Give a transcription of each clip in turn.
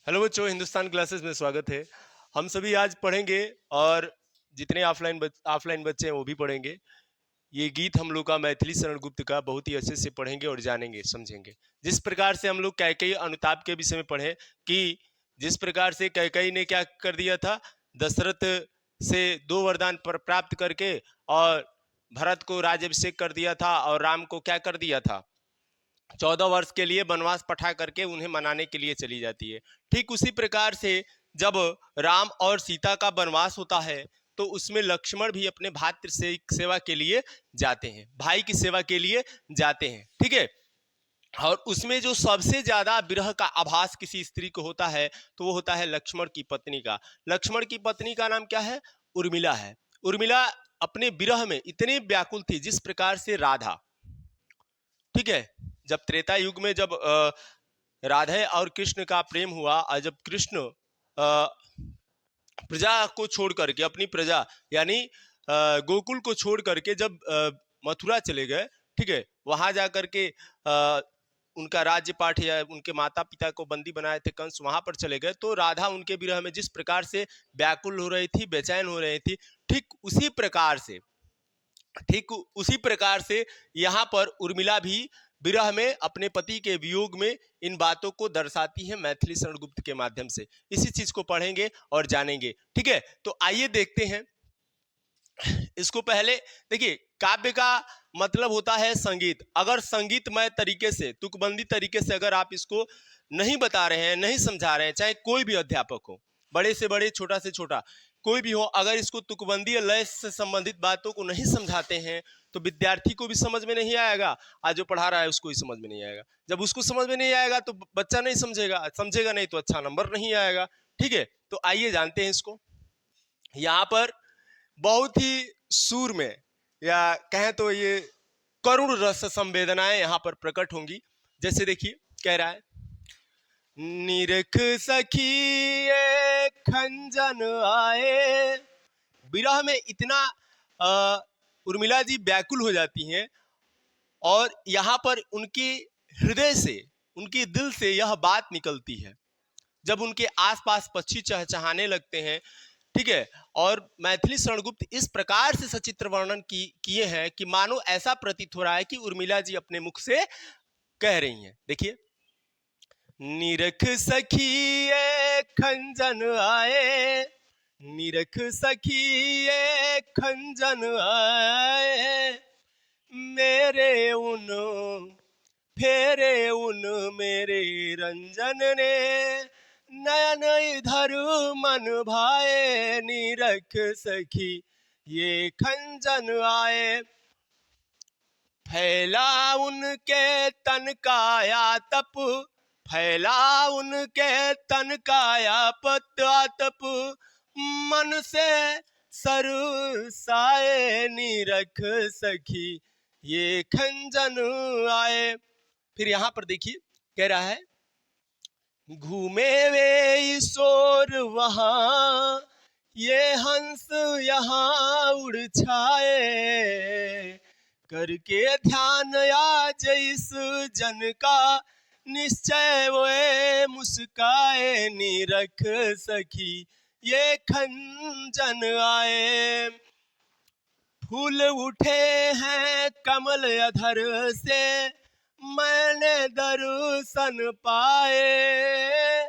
Hello बच्चों, Hindustan classes में स्वागत है। हम सभी आज पढ़ेंगे और जितने ऑफलाइन बच्चे हैं वो भी पढ़ेंगे। ये गीत हम लोग का मैथिली शरण गुप्त का बहुत ही अच्छे से पढ़ेंगे और जानेंगे समझेंगे। जिस प्रकार से हम लोग कैकेयी अनुताप के विषय में पढ़े कि जिस प्रकार से कैकेयी ने क्या कर दिया था, दशरथ से 2 वरदान प्राप्त करके और भरत को राज्याभिषेक कर दिया था और राम को क्या कर दिया था, 14 वर्ष के लिए वनवास पठा करके उन्हें मनाने के लिए चली जाती है। ठीक उसी प्रकार से जब राम और सीता का वनवास होता है तो उसमें लक्ष्मण भी अपने भातृ से सेवा के लिए जाते हैं, भाई की सेवा के लिए जाते हैं। ठीक है। और उसमें जो सबसे ज्यादा विरह का आभास किसी स्त्री को होता है तो वो होता है लक्ष्मण की पत्नी का। लक्ष्मण की पत्नी का नाम क्या है? उर्मिला है। उर्मिला अपने विरह में इतनी व्याकुल थी जिस प्रकार से राधा, ठीक है, जब त्रेता युग में जब राधे और कृष्ण का प्रेम हुआ और जब कृष्ण प्रजा को छोड़ करके अपनी प्रजा यानी गोकुल को छोड़ करके जब मथुरा चले गए, ठीक है, वहां जाकर के उनका राज्य पाठ या उनके माता पिता को बंदी बनाए थे कंस, वहां पर चले गए तो राधा उनके विरह में जिस प्रकार से व्याकुल हो रही थी, बेचैन हो रही थी, ठीक उसी प्रकार से यहाँ पर उर्मिला भी विरह में अपने पति के वियोग में इन बातों को दर्शाती है मैथिली शरण गुप्त के माध्यम से। इसी चीज को पढ़ेंगे और जानेंगे। ठीक है, तो आइए देखते हैं इसको। पहले देखिए, काव्य का मतलब होता है संगीत। अगर संगीतमय तरीके से, तुकबंदी तरीके से अगर आप इसको नहीं बता रहे हैं, नहीं समझा रहे हैं, चाहे कोई भी अध्यापक हो, बड़े से बड़े, छोटा से छोटा कोई भी हो, अगर इसको तुकबंदी लय से संबंधित बातों को नहीं समझाते हैं तो विद्यार्थी को भी समझ में नहीं आएगा, आज जो पढ़ा रहा है उसको भी समझ में नहीं आएगा। जब उसको समझ में नहीं आएगा तो बच्चा नहीं समझेगा, समझेगा नहीं तो अच्छा नंबर नहीं आएगा। ठीक है, तो आइए जानते हैं इसको। यहाँ पर बहुत ही सूर में या कहें तो ये करुण रस संवेदनाएं यहाँ पर प्रकट होंगी। जैसे देखिए, कह रहा है, निरख सखी ये खंजन आए। विरह में इतना उर्मिला जी व्याकुल हो जाती हैं और यहाँ पर उनके हृदय से, उनके दिल से यह बात निकलती है जब उनके आसपास पक्षी चहचहाने लगते हैं। ठीक है, और मैथिली शरणगुप्त इस प्रकार से सचित्र वर्णन किए हैं कि मानो ऐसा प्रतीत हो रहा है कि उर्मिला जी अपने मुख से कह रही हैं। देखिए, निरख सखी ये खंजन आए, निरख सखी ये खंजन आए, मेरे उन फेरे उन मेरे रंजन ने, नयन इधर मन भाए, निरख सखी ये खंजन आए। फैला उनके तन काया तप, फैला उनके तन काया तप, मन से सरसाए, निरख सखी ये खंजन आए। फिर यहाँ पर देखिए, कह रहा है, घूमे वे ईश्वर वहां, ये हंस यहाँ उड़ छाए, करके ध्यान आज इस जन का, निश्चय वे मुस्काए, निरख सखी ये खंजन आए। फूल उठे हैं कमल अधर से, मैंने दर्शन पाए,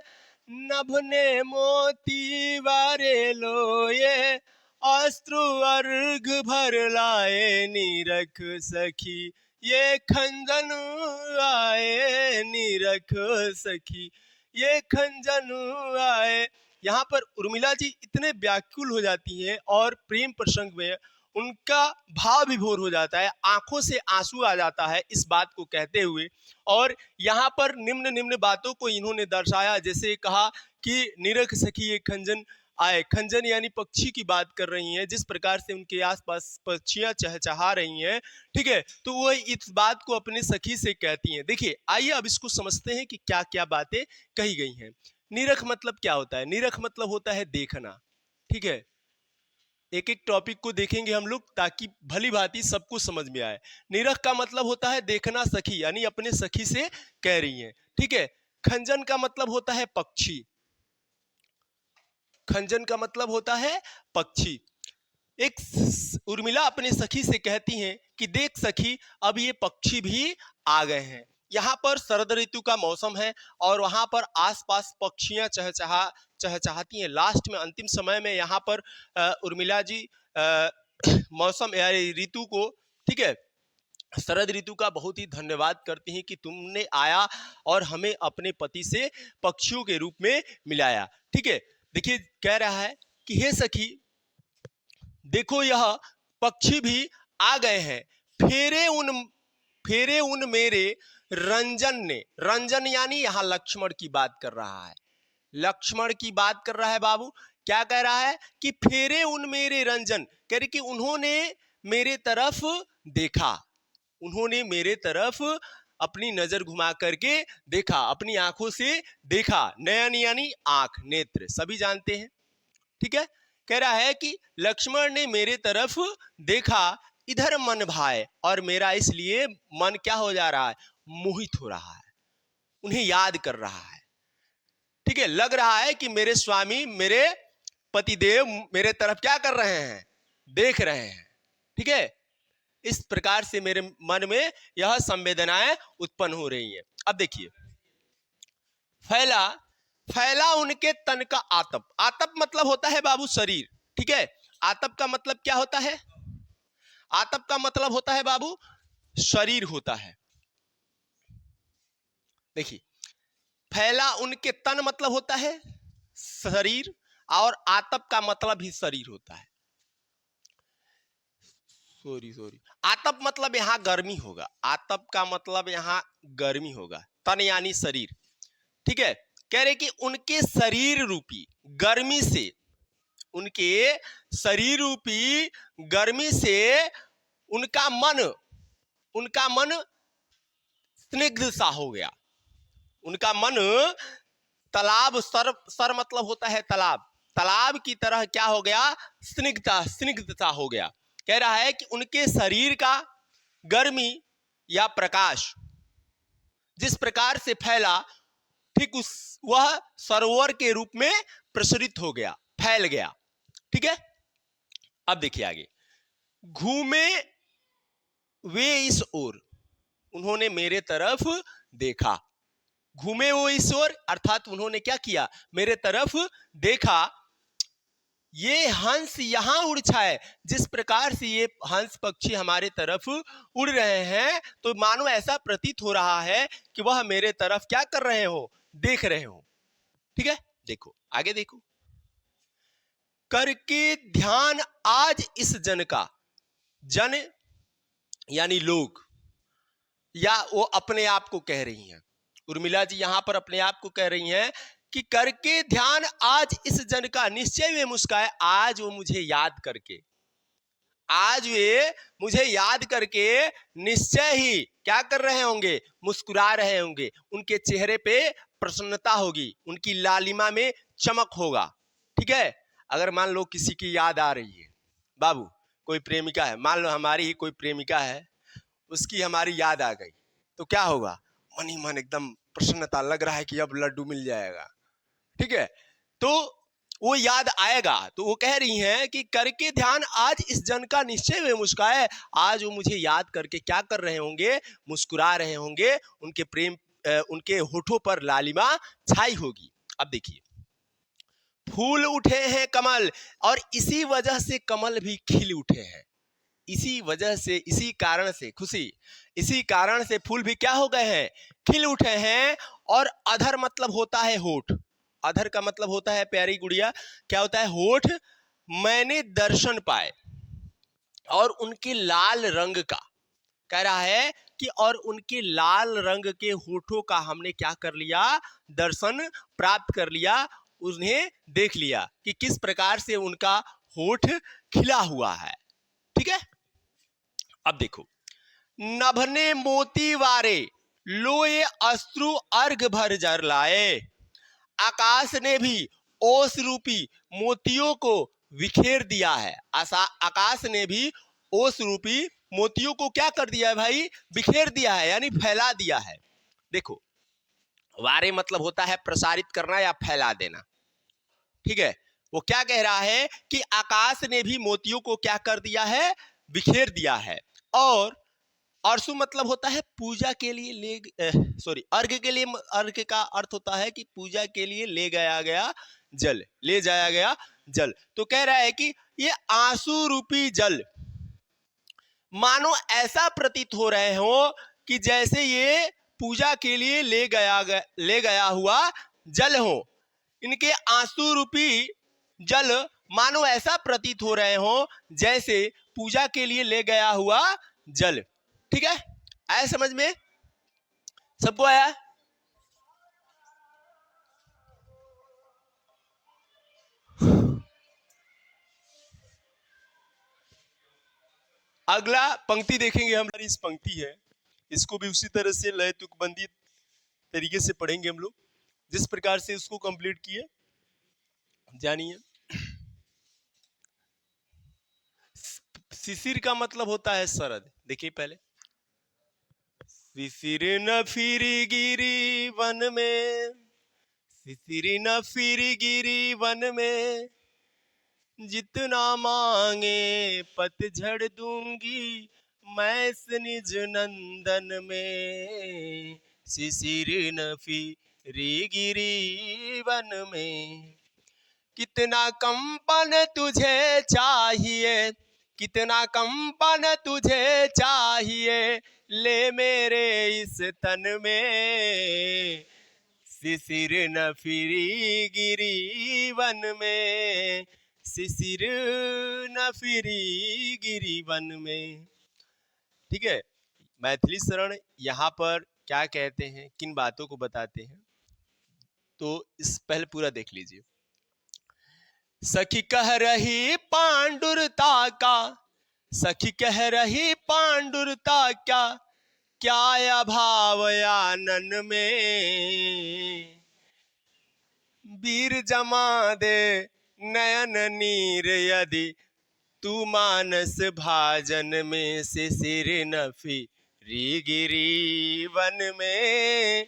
नभ ने मोती वारे लोए, अस्त्रु अर्घ भर लाए, निरख सखी ये खंजन आए, निरख सखी ये खंजन आए। यहाँ पर उर्मिला जी इतने व्याकुल हो जाती हैं और प्रेम प्रसंग में उनका भाव विभोर हो जाता है, आंखों से आंसू आ जाता है इस बात को कहते हुए। और यहाँ पर निम्न निम्न बातों को इन्होंने दर्शाया, जैसे कहा कि निरख सखी ये खंजन आए। खंजन यानी पक्षी की बात कर रही हैं, जिस प्रकार से उनके आसपास पक्षियां चहचहा रही हैं। ठीक है, तो वो इस बात को अपने सखी से कहती हैं। देखिए, आइए अब इसको समझते हैं कि क्या क्या बातें कही गई हैं। निरख मतलब क्या होता है? निरख मतलब होता है देखना। ठीक है, एक एक टॉपिक को देखेंगे हम लोग ताकि भली भांति सबको समझ में आए। निरख का मतलब होता है देखना, सखी यानी अपने सखी से कह रही हैं। ठीक है, खंजन का मतलब होता है पक्षी। खंजन का मतलब होता है पक्षी। उर्मिला अपनी सखी से कहती हैं कि देख सखी, अब ये पक्षी भी आ गए हैं। यहाँ पर शरद ऋतु का मौसम है और वहां पर आसपास पक्षियां चहचहाती हैं। लास्ट में अंतिम समय में यहाँ पर उर्मिला जी मौसम या ऋतु को, ठीक है, शरद ऋतु का बहुत ही धन्यवाद करती हैं कि तुमने आया और हमें अपने पति से पक्षियों के रूप में मिलाया। ठीक है, देखिए कह रहा है कि हे सखी देखो, यह पक्षी भी आ गए हैं। फेरे उन मेरे रंजन ने, रंजन यानी यहां लक्ष्मण की बात कर रहा है, लक्ष्मण की बात कर रहा है बाबू। क्या कह रहा है कि फेरे उन मेरे रंजन, कह रहे कि उन्होंने मेरे तरफ देखा, उन्होंने मेरे तरफ अपनी नजर घुमा करके देखा, अपनी आंखों से देखा। नयन यानी आंख, नेत्र सभी जानते हैं। ठीक है, कह रहा है कि लक्ष्मण ने मेरे तरफ देखा, इधर मन भाए, और मेरा इसलिए मन क्या हो जा रहा है, मोहित हो रहा है, उन्हें याद कर रहा है। ठीक है, लग रहा है कि मेरे स्वामी, मेरे पतिदेव मेरे तरफ क्या कर रहे हैं, देख रहे हैं। ठीक है, इस प्रकार से मेरे मन में यह संवेदनाएं उत्पन्न हो रही हैं। अब देखिए, फैला फैला उनके तन का आतप। आतप मतलब होता है बाबू शरीर। ठीक है, आतप का मतलब क्या होता है, आतप का मतलब होता है बाबू शरीर होता है। देखिए, फैला उनके तन मतलब होता है शरीर, और आतप का मतलब भी शरीर होता है। सॉरी, आतप मतलब यहां गर्मी होगा, आतप का मतलब यहां गर्मी होगा, तन यानी शरीर। ठीक है, कह रहे कि उनके शरीर रूपी गर्मी से, उनके शरीर रूपी गर्मी से उनका मन स्निग्ध सा हो गया, उनका मन तालाब, सर मतलब होता है तालाब, तालाब की तरह क्या हो गया, स्निग्धता हो गया। कह रहा है कि उनके शरीर का गर्मी या प्रकाश जिस प्रकार से फैला, ठीक वह सरोवर के रूप में प्रसरित हो गया, फैल गया। ठीक है, अब देखिए आगे, घूमे वे इस ओर, उन्होंने मेरे तरफ देखा, घूमे वो इस ओर अर्थात उन्होंने क्या किया, मेरे तरफ देखा। ये हंस यहां उड़ छाए, जिस प्रकार से ये हंस पक्षी हमारे तरफ उड़ रहे हैं, तो मानो ऐसा प्रतीत हो रहा है कि वह मेरे तरफ क्या कर रहे हो, देख रहे हो। ठीक है, देखो आगे देखो, करके ध्यान आज इस जन का, जन यानी लोग, या वो अपने आप को कह रही हैं, उर्मिला जी यहां पर अपने आप को कह रही हैं कि करके ध्यान आज इस जन का, निश्चय वे मुस्काए आज वो मुझे याद करके, आज वे मुझे याद करके निश्चय ही क्या कर रहे होंगे, मुस्कुरा रहे होंगे, उनके चेहरे पे प्रसन्नता होगी, उनकी लालिमा में चमक होगा। ठीक है, अगर मान लो किसी की याद आ रही है बाबू, कोई प्रेमिका है, मान लो हमारी ही कोई प्रेमिका है, उसकी हमारी याद आ गई, तो क्या होगा, मन ही मन एकदम प्रसन्नता, लग रहा है कि अब लड्डू मिल जाएगा। ठीक है, तो वो याद आएगा। तो वो कह रही हैं कि करके ध्यान आज इस जन का निश्चय वे मुस्काए, आज वो मुझे याद करके क्या कर रहे होंगे, मुस्कुरा रहे होंगे, उनके प्रेम, उनके होठों पर लालिमा छाई होगी। अब देखिए, फूल उठे हैं कमल, और इसी वजह से कमल भी खिल उठे हैं, इसी वजह से, इसी कारण से खुशी, इसी कारण से फूल भी क्या हो गए हैं, खिल उठे हैं। और अधर मतलब होता है होठ, अधर का मतलब होता है प्यारी गुड़िया, क्या होता है, होठ। मैंने दर्शन पाए, और उनके लाल रंग का, कह रहा है कि और उनके लाल रंग के होठों का हमने क्या कर लिया, दर्शन प्राप्त कर लिया, उन्हें देख लिया कि किस प्रकार से उनका होठ खिला हुआ है। ठीक है, अब देखो, नभने मोती वारे लोए अश्रु अर्घ भर जर लाए, आकाश ने भी ओस रूपी मोतियों को विखेर दिया है, आकाश ने भी ओस रूपी मोतियों को क्या कर दिया है भाई, बिखेर दिया है, यानी फैला दिया है। देखो, वारे मतलब होता है प्रसारित करना या फैला देना। ठीक है, वो क्या कह रहा है कि आकाश ने भी मोतियों को क्या कर दिया है, बिखेर दिया है। और अर्सु मतलब होता है पूजा के लिए सॉरी अर्घ के लिए, अर्घ का अर्थ होता है कि पूजा के लिए ले गया गया जल, ले जाया गया जल। तो कह रहा है कि ये आंसू रूपी जल मानो ऐसा प्रतीत हो रहे हो कि जैसे ये पूजा के लिए ले गया हुआ जल हो। इनके आंसू रूपी जल मानो ऐसा प्रतीत हो रहे हो जैसे पूजा के लिए ले गया हुआ जल। ठीक है, आया समझ में? सबको आया? अगला पंक्ति देखेंगे हम। इस पंक्ति है, इसको भी उसी तरह से लय तुकबंदी तरीके से पढ़ेंगे हम लोग, जिस प्रकार से उसको कंप्लीट किए। जानिए, शिशिर का मतलब होता है शरद। देखिए पहले, शिशिर न फिर गिरी वन में, शिशिर न फिर गिरी वन में, जितना मांगे पतझड़ दूंगी मैं इस निज नंदन में। शिशिर न फिर गिरी वन में, कितना कंपन तुझे चाहिए, कितना कंपन तुझे चाहिए, ले मेरे इस तन में। शिशिर न फिरी गिरी वन में, शिशिर न फिरी गिरी वन में। ठीक है, मैथिली शरण यहाँ पर क्या कहते हैं, किन बातों को बताते हैं, तो इस पहले पूरा देख लीजिए। सखी कह रही पांडुरता का, सखी कह रही पांडुरता क्या, क्या अभाव आनन में। वीर जमा दे नयन नीर यदि तू मानस भाजन में। शिशिर न फिरी गिरी वन में,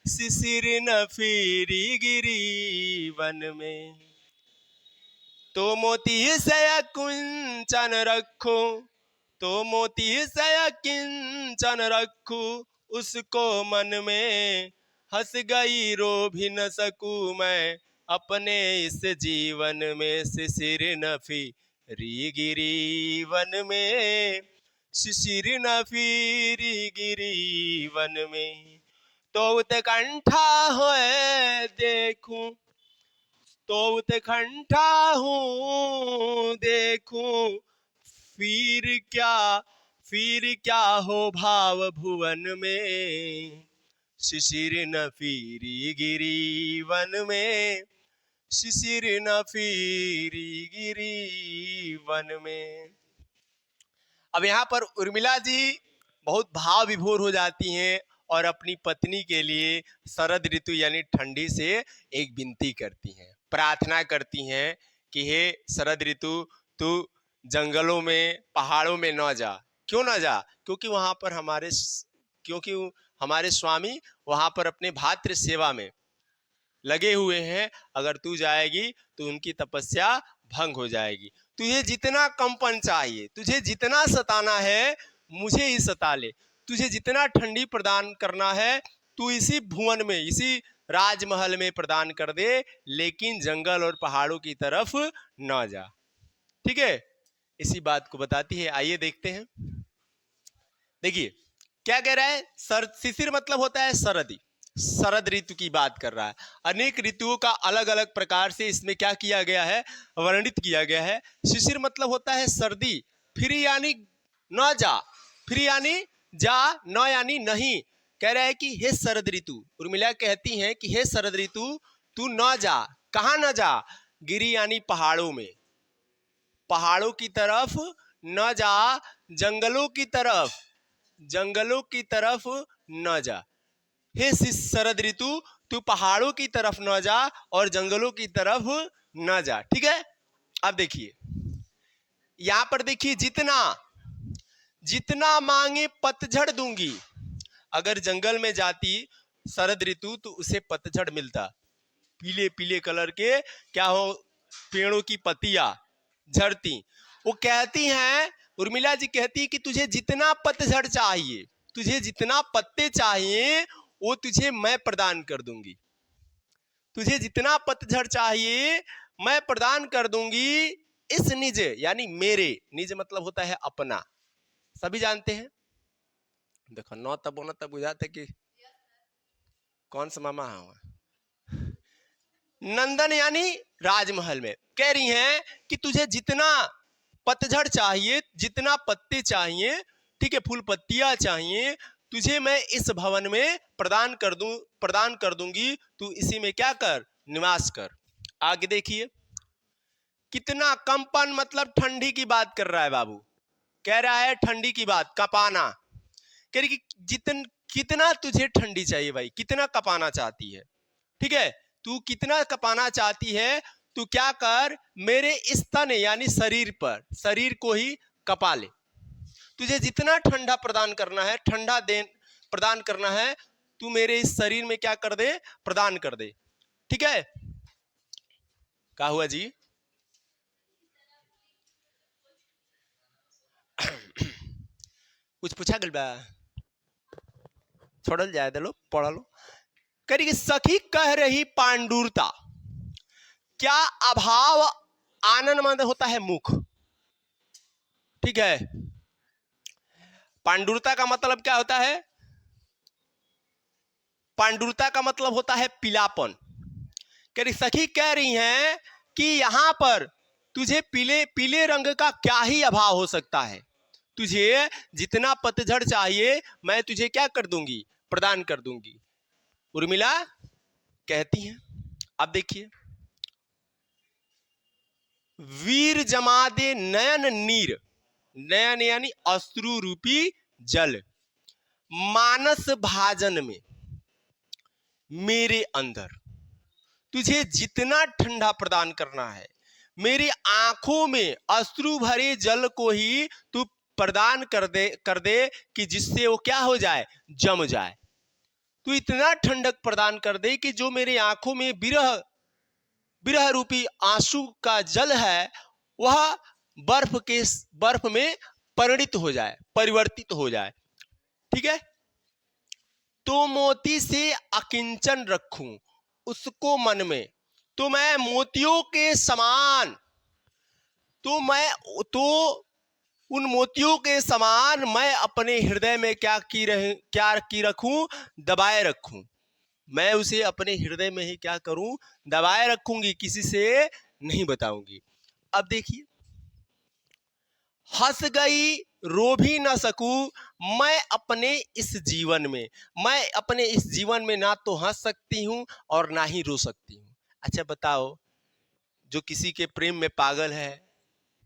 शिशिर न फिरी गिरी वन में। तो मोती से कुंचन रखो, तो मोती से किंचन रखू, उसको मन में हंस गई रो भी न सकूं मैं अपने इस जीवन में। शिशिर न फिरी गिरी वन में, शिशिर न फिरी गिरी वन में। तो उत्कंठा होए देखूं, तो उत्कंठा हूँ देखूं, फिर क्या हो भाव भुवन में। शिशिर न फिरी गिरी वन में, शिशिर न फिरी गिरी वन में। अब यहाँ पर उर्मिला जी बहुत भाव विभोर हो जाती हैं और अपनी पत्नी के लिए शरद ऋतु यानी ठंडी से एक विनती करती हैं, प्रार्थना करती हैं कि हे शरद ऋतु, तू जंगलों में पहाड़ों में न जा। क्यों न जा? क्योंकि वहाँ पर हमारे स्वामी वहाँ पर अपने भातृ सेवा में लगे हुए हैं। अगर तू जाएगी तो उनकी तपस्या भंग हो जाएगी। तुझे जितना कंपन चाहिए, तुझे जितना सताना है मुझे ही सता ले, तुझे जितना ठंडी प्रदान करना है तू इसी भुवन में, इसी राजमहल में प्रदान कर दे, लेकिन जंगल और पहाड़ों की तरफ न जा। ठीक है, इसी बात को बताती है। आइए देखते हैं। देखिए क्या कह रहा है। शिशिर मतलब होता है सरदी, शरद ऋतु की बात कर रहा है। अनेक ऋतुओं का अलग अलग प्रकार से इसमें क्या किया गया है, वर्णित किया गया है। शिशिर मतलब होता है सर्दी, फिर यानी न जा, फिर यानी जा, न यानी नहीं। कह रहा है कि हे शरद ऋतु, उर्मिला कहती हैं कि हे शरद ऋतु तू न जा। कहाँ न जा? गिरी यानी पहाड़ों में, पहाड़ों की तरफ न जा, जंगलों की तरफ, जंगलों की तरफ न जा। हे शरद ऋतु तू पहाड़ों की तरफ न जा और जंगलों की तरफ न जा। ठीक है, अब देखिए यहां पर देखिए, जितना जितना मांगे पतझड़ दूंगी। अगर जंगल में जाती शरद ऋतु तो उसे पतझड़ मिलता, पीले पीले कलर के क्या हो, पेड़ों की पत्तियां झड़ती। वो कहती हैं, उर्मिला जी कहती है कि तुझे जितना पतझड़ चाहिए, तुझे जितना पत्ते चाहिए वो तुझे मैं प्रदान कर दूंगी। तुझे जितना पतझड़ चाहिए मैं प्रदान कर दूंगी। इस निज यानी मेरे, निज मतलब होता है अपना, सभी जानते हैं। देखो नौ तब न तब बुझाते कि कौन सा मामा हुआ। नंदन यानी राजमहल में कह रही हैं कि तुझे जितना पतझड़ चाहिए, जितना पत्ते चाहिए, ठीक है, फूल पत्तियां चाहिए, तुझे मैं इस भवन में प्रदान कर दूंगी। तू इसी में क्या कर, निवास कर। आगे देखिए, कितना कंपन मतलब ठंडी की बात कर रहा है बाबू, कह रहा है ठंडी की बात, कपाना। कह रही कि कितना तुझे ठंडी चाहिए भाई, कितना कपाना चाहती है, ठीक है, तू कितना कपाना चाहती है, तू क्या कर, मेरे स्तन यानी शरीर पर, शरीर को ही कपा ले। तुझे जितना ठंडा प्रदान करना है, ठंडा दे प्रदान करना है, तू मेरे इस शरीर में क्या कर दे, प्रदान कर दे। ठीक है, क्या हुआ जी? कुछ पूछा गल बा, छोड़ल जाए दे लो, पढ़ लो। करी सखी कह रही पांडुरता, क्या अभाव आनंदमंद होता है मुख, ठीक है। पांडुरता का मतलब क्या होता है? पांडुरता का मतलब होता है पीलापन। कह रही सखी कह रही हैं कि यहां पर तुझे पीले पीले रंग का क्या ही अभाव हो सकता है, तुझे जितना पतझड़ चाहिए मैं तुझे क्या कर दूंगी, प्रदान कर दूंगी। उर्मिला कहती हैं, अब देखिए, वीर जमा दे नयन नीर, नयन यानी अश्रु रूपी जल, मानस भाजन में मेरे अंदर, तुझे जितना ठंडा प्रदान करना है, मेरी आंखों में अश्रु भरे जल को ही तू प्रदान कर दे कि जिससे वो क्या हो जाए, जम जाए। तू इतना ठंडक प्रदान कर दे कि जो मेरे आंखों में विरह रूपी आंसू का जल है वह बर्फ में परिणित हो जाए, परिवर्तित हो जाए। ठीक है, तो मोती से अकिंचन रखूं उसको मन में, तो मैं मोतियों के समान, तो उन मोतियों के समान मैं अपने हृदय में क्या की रखूं, दबाए रखूं। मैं उसे अपने हृदय में ही क्या करूं, दबाए रखूंगी, किसी से नहीं बताऊंगी। अब देखिए, हंस गई रो भी न सकूं मैं अपने इस जीवन में, मैं अपने इस जीवन में ना तो हंस सकती हूं और ना ही रो सकती हूं। अच्छा बताओ, जो किसी के प्रेम में पागल है,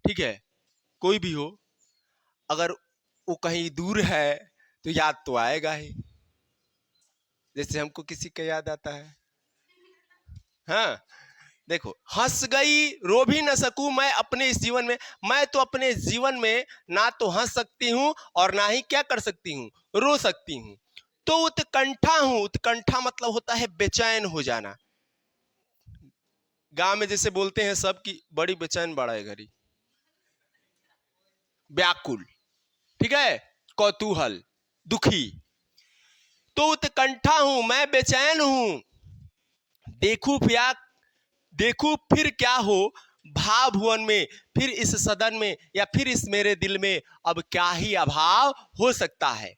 ठीक है, कोई भी हो, अगर वो कहीं दूर है तो याद तो आएगा ही, जैसे हमको किसी का याद आता है। हाँ, देखो, हंस गई रो भी न सकूं मैं अपने इस जीवन में, मैं तो अपने इस जीवन में ना तो हंस सकती हूं और ना ही क्या कर सकती हूं, रो सकती हूं। तो उत्कंठा हूं, उत्कंठा मतलब होता है बेचैन हो जाना। गांव में जैसे बोलते हैं सब की बड़ी बेचैन बड़ा है घरी, व्याकुल, ठीक है, कौतूहल, दुखी। तो उत्कंठा हूं, मैं बेचैन हूं, देखूं फिर क्या हो भाव भुवन में, फिर इस सदन में या फिर इस मेरे दिल में अब क्या ही अभाव हो सकता है,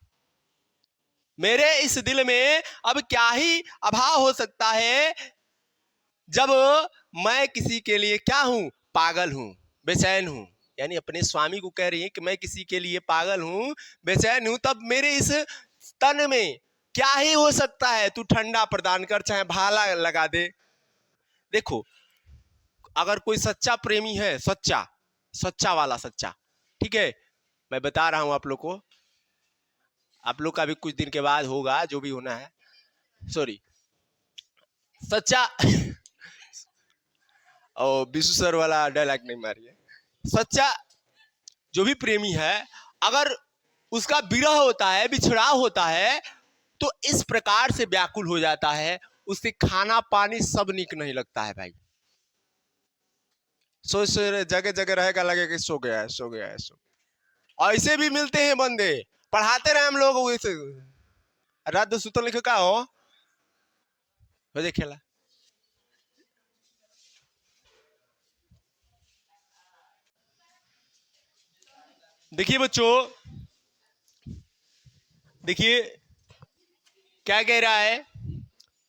मेरे इस दिल में अब क्या ही अभाव हो सकता है, जब मैं किसी के लिए क्या हूं, पागल हूं, बेचैन हूं। यानी अपने स्वामी को कह रही है कि मैं किसी के लिए पागल हूं, बेचैन हूं, तब मेरे इस तन में क्या ही हो सकता है, तू ठंडा प्रदान कर, चाहे भाला लगा दे। देखो, अगर कोई सच्चा प्रेमी है, सच्चा वाला सच्चा, ठीक है, मैं बता रहा हूं आप लोग को, आप लोग का भी कुछ दिन के बाद होगा जो भी होना है, सॉरी, सच्चा और विशु सर वाला डायलॉग नहीं मारिए। सच्चा जो भी प्रेमी है, अगर उसका विरह होता है, बिछड़ाव होता है, तो इस प्रकार से व्याकुल हो जाता है, उसे खाना पानी सब निक नहीं लगता है भाई। सो जगह जगह रहेगा, लगेगा कि सो गया है, सो गया है, सो। ऐसे भी मिलते हैं बंदे, पढ़ाते रहे हम लोग वैसे, रात दो सुतल लिखे का हो जे खेला। देखिए बच्चों, देखिए क्या कह रहा है,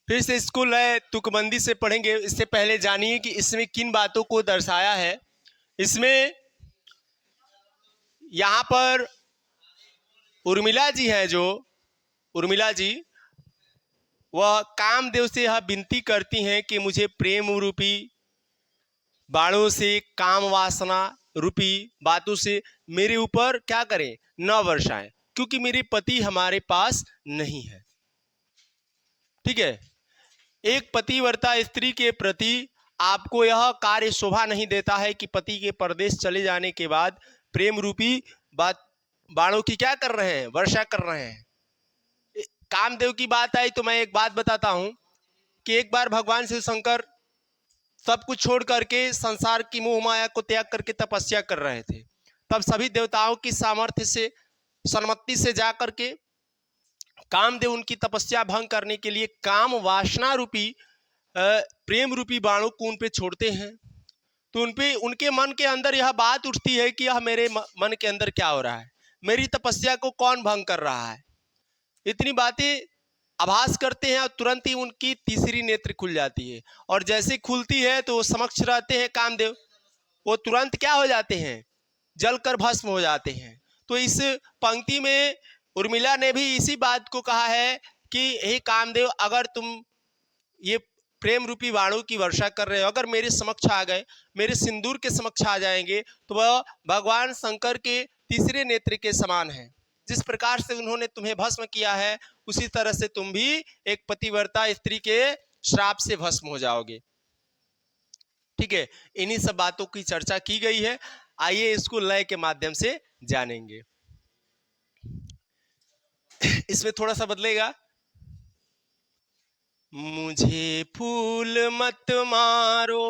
फिर से स्कूल है, तुकबंदी से पढ़ेंगे। इससे पहले जानिए कि इसमें किन बातों को दर्शाया है। इसमें यहाँ पर उर्मिला जी हैं, जो उर्मिला जी, वह कामदेव से यह विनती करती हैं कि मुझे प्रेम रूपी बाणों से, काम वासना रूपी बातों से मेरे ऊपर क्या करें, न वर्षाएं, क्योंकि मेरे पति हमारे पास नहीं है। ठीक है, एक पतिव्रता स्त्री के प्रति आपको यह कार्य शोभा नहीं देता है कि पति के परदेश चले जाने के बाद प्रेम रूपी बात बाणों की क्या कर रहे हैं, वर्षा कर रहे हैं। कामदेव की बात आई तो मैं एक बात बताता हूं कि एक बार भगवान शिव शंकर सब कुछ छोड़ करके संसार की मोह माया को त्याग करके तपस्या कर रहे थे। तब सभी देवताओं की सामर्थ्य से, सम्मति से जा करके कामदेव उनकी तपस्या भंग करने के लिए काम वासना रूपी प्रेम रूपी बाणों को उन पे छोड़ते हैं। तो उन पे, उनके मन के अंदर यह बात उठती है कि यह मेरे मन के अंदर क्या हो रहा है, मेरी तपस्या को कौन भंग कर रहा है। इतनी बातें आभास करते हैं और तुरंत ही उनकी तीसरी नेत्र खुल जाती है, और जैसे खुलती है तो वो समक्ष रहते हैं कामदेव, वो तुरंत क्या हो जाते हैं, जलकर भस्म हो जाते हैं। तो इस पंक्ति में उर्मिला ने भी इसी बात को कहा है कि हे कामदेव, अगर तुम ये प्रेम रूपी बाणों की वर्षा कर रहे हो, अगर मेरे समक्ष आ गए, मेरे सिंदूर के समक्ष आ जाएंगे, तो वह भगवान शंकर के तीसरे नेत्र के समान है। जिस प्रकार से उन्होंने तुम्हें भस्म किया है, उसी तरह से तुम भी एक पतिव्रता स्त्री के श्राप से भस्म हो जाओगे। ठीक है, इन्हीं सब बातों की चर्चा की गई है। आइए इसको लय के माध्यम से जानेंगे। इसमें थोड़ा सा बदलेगा। मुझे फूल मत मारो,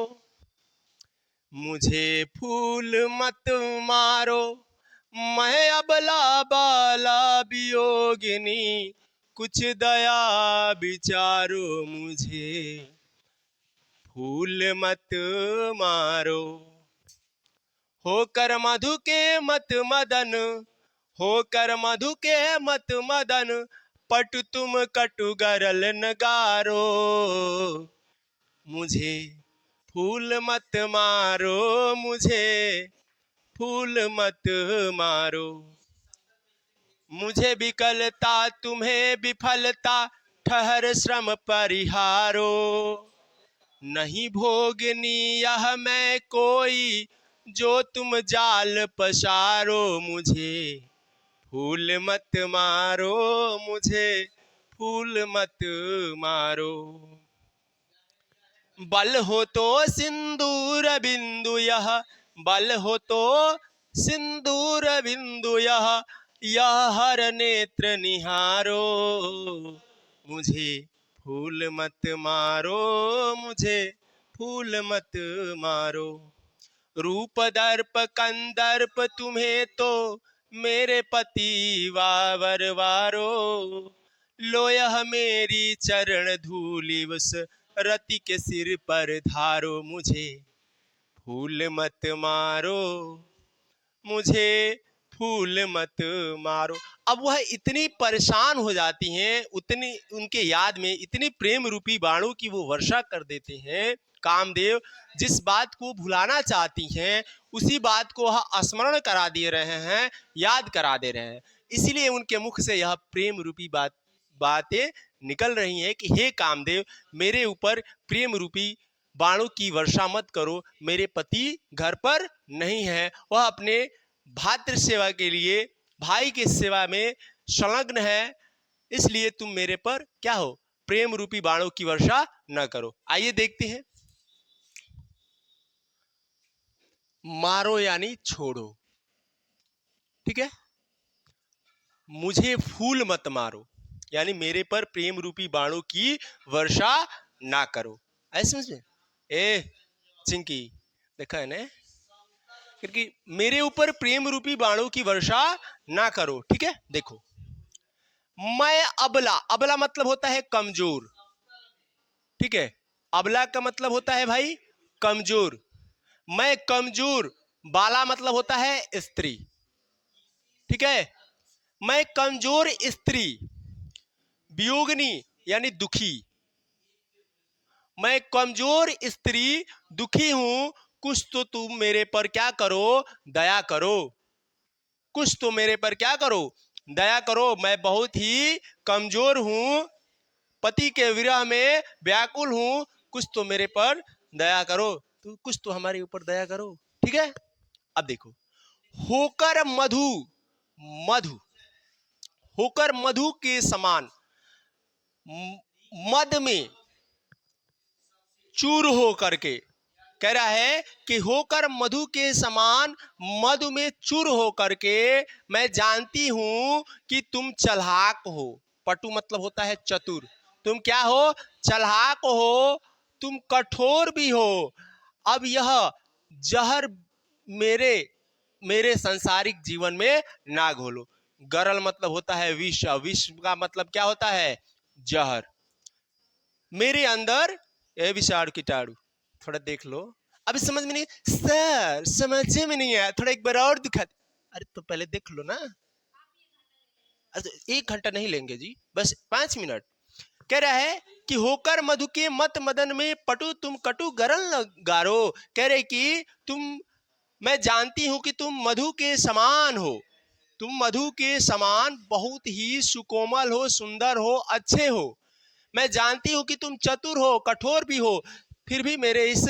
मुझे फूल मत मारो, मैं अबला बाला वियोगिनी, कुछ दया विचारो, मुझे फूल मत मारो। होकर मधु के मत मदन, होकर मधु के मत मदन, पटु तुम कटु गरल नगारो, मुझे फूल मत मारो, मुझे फूल मत मारो। मुझे विकलता तुम्हें विफलता, ठहर श्रम परिहारो, नहीं भोगनी यह मैं कोई, जो तुम जाल पसारो, मुझे फूल मत मारो, मुझे फूल मत मारो। बल हो तो सिंदूर बिंदु यह, बल हो तो सिंदूर बिंदु यह हर नेत्र निहारो, मुझे फूल मत मारो, मुझे फूल मत मारो। रूप दर्प कंदर्प तुम्हें तो मेरे पति वावर वारो, लो यह मेरी चरण धूलि उस रति के सिर पर धारो, मुझे फूल मत मारो, मुझे फूल मत मारो। अब वह इतनी परेशान हो जाती हैं, उतनी उनके याद में इतनी प्रेम रूपी बाणों की वो वर्षा कर देते हैं। कामदेव जिस बात को भुलाना चाहती हैं, उसी बात को वह स्मरण करा दे रहे हैं, याद करा दे रहे हैं। इसीलिए उनके मुख से यह प्रेम रूपी बातें निकल रही हैं कि हे कामदेव, मेरे ऊपर प्रेम रूपी बाणों की वर्षा मत करो, मेरे पति घर पर नहीं है, वह अपने भातृ सेवा के लिए, भाई की सेवा में संलग्न है, इसलिए तुम मेरे पर क्या हो, प्रेम रूपी बाणों की वर्षा न करो। आइए देखते हैं। मारो यानी छोड़ो, ठीक है। मुझे फूल मत मारो यानी मेरे पर प्रेम रूपी बाणों की वर्षा ना करो। ऐसे समझ में? ए चिंकी, देखा है ना, क्योंकि मेरे ऊपर प्रेम रूपी बाणों की वर्षा ना करो। ठीक है, देखो, मैं अबला, अबला मतलब होता है कमजोर। ठीक है, अबला का मतलब होता है भाई कमजोर। मैं कमजोर, बाला मतलब होता है स्त्री। ठीक है, मैं कमजोर स्त्री, वियोगिनी यानी दुखी। मैं कमजोर स्त्री दुखी हूं, कुछ तो तुम मेरे पर क्या करो, दया करो। कुछ तो मेरे पर क्या करो, दया करो। मैं बहुत ही कमजोर हूं, पति के विरह में व्याकुल हूं, कुछ तो मेरे पर दया करो। तो कुछ तो हमारे ऊपर दया करो। ठीक है, अब देखो, होकर मधु, मधु, होकर मधु के समान, मद में चूर हो करके, कह रहा है कि होकर मधु के समान, मधु में चूर हो करके, मैं जानती हूं कि तुम चालाक हो। पटु मतलब होता है चतुर। तुम क्या हो, चालाक हो, तुम कठोर भी हो। अब यह जहर मेरे मेरे सांसारिक जीवन में ना घोलो। गरल मतलब होता है विष, विष का मतलब क्या होता है, जहर। मेरे अंदर ये विषाणु कीटाणु, थोड़ा देख लो। अभी समझ में नहीं सर, समझ में नहीं आया, थोड़ा एक बार और दिखा। अरे तो पहले देख लो ना। अरे 1 घंटा नहीं लेंगे जी, बस 5 मिनट। कह रहा है कि होकर मधु के मत मदन में पटु तुम कटु गरल गारो। कह रहे कि तुम, मैं जानती हूं कि तुम मधु के समान हो, तुम मधु के समान बहुत ही सुकोमल हो, सुंदर हो, अच्छे हो। मैं जानती हूं कि तुम चतुर हो, कठोर भी हो, फिर भी मेरे इस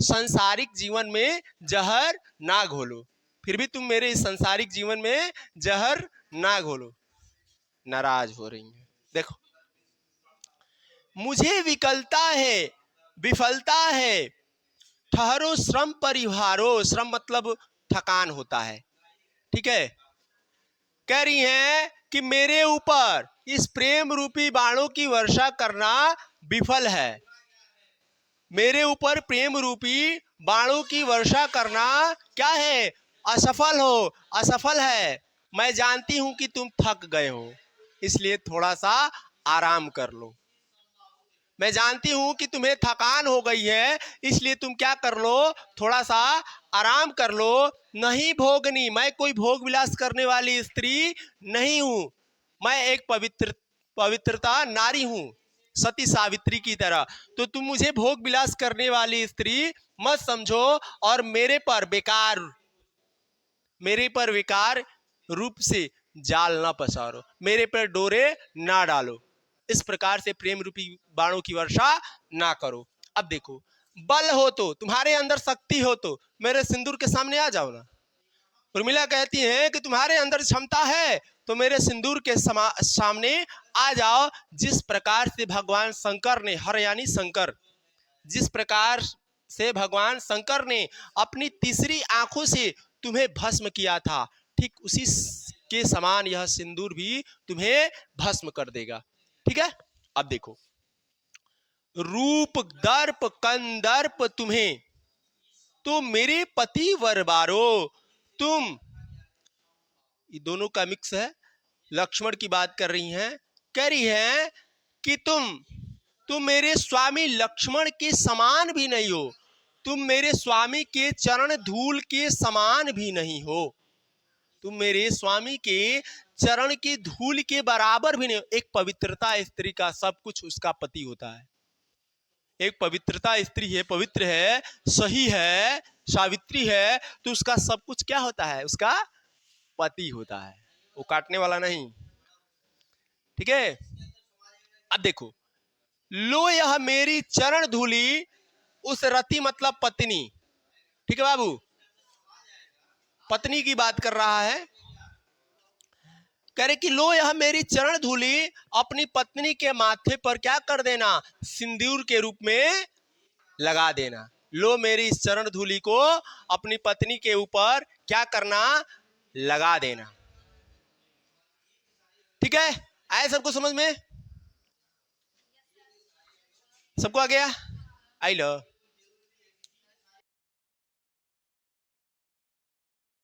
सांसारिक जीवन में जहर ना घोलो। फिर भी तुम मेरे इस सांसारिक जीवन में जहर ना घोलो। नाराज हो रही है। देखो, मुझे विकलता है, विफलता है, ठहरो श्रम परिहारो। श्रम मतलब थकान होता है। ठीक है, कह रही हैं कि मेरे ऊपर इस प्रेम रूपी बाणों की वर्षा करना विफल है। मेरे ऊपर प्रेम रूपी बाणों की वर्षा करना क्या है, असफल हो, असफल है। मैं जानती हूं कि तुम थक गए हो, इसलिए थोड़ा सा आराम कर लो। मैं जानती हूं कि तुम्हें थकान हो गई है, इसलिए तुम क्या कर लो, थोड़ा सा आराम कर लो। नहीं भोगनी, मैं कोई भोग विलास करने वाली स्त्री नहीं हूं। मैं एक पवित्रता नारी हूं, सती सावित्री की तरह। तो तुम मुझे भोग विलास करने वाली स्त्री मत समझो, और मेरे पर विकार रूप से जाल ना पसारो, मेरे पर डोरे ना डालो। इस प्रकार से प्रेम रूपी बाणों की वर्षा ना करो। अब देखो, बल हो तो, तुम्हारे अंदर शक्ति हो तो मेरे सिंदूर के सामने आ जाओ ना। उर्मिला कहती है कि तुम्हारे अंदर क्षमता है तो मेरे सिंदूर के सामने आ जाओ। जिस प्रकार से भगवान शंकर ने, हर यानी शंकर, जिस प्रकार से भगवान शंकर ने अपनी तीसरी आंखों से तुम्हें भस्म किया था, ठीक उसी के समान यह सिंदूर भी तुम्हें भस्म कर देगा। ठीक है, अब देखो, रूप दर्प कंदर्प तुम्हें तो मेरे पति वरबारो। तुम, ये दोनों का मिक्स है, लक्ष्मण की बात कर रही हैं। कह रही है कि तुम मेरे स्वामी लक्ष्मण के समान भी नहीं हो, तुम मेरे स्वामी के चरण धूल के समान भी नहीं हो, तुम मेरे स्वामी के चरण की धूल के बराबर भी नहीं हो। एक पवित्रता स्त्री का सब कुछ उसका पति होता है। एक पवित्रता स्त्री है, पवित्र है, सही है, सावित्री है, तो उसका सब कुछ क्या होता है, उसका पति होता है, वो काटने वाला नहीं। ठीक है, अब देखो, लो यह मेरी चरण धूली, उस रति मतलब पत्नी। ठीक है बाबू, पत्नी की बात कर रहा है। कह रहे कि लो यह मेरी चरण धूली, अपनी पत्नी के माथे पर क्या कर देना, सिंदूर के रूप में लगा देना। लो मेरी इस चरण धूली को अपनी पत्नी के ऊपर क्या करना, लगा देना। ठीक है, आए सबको समझ में, सबको आ गया, आई लो।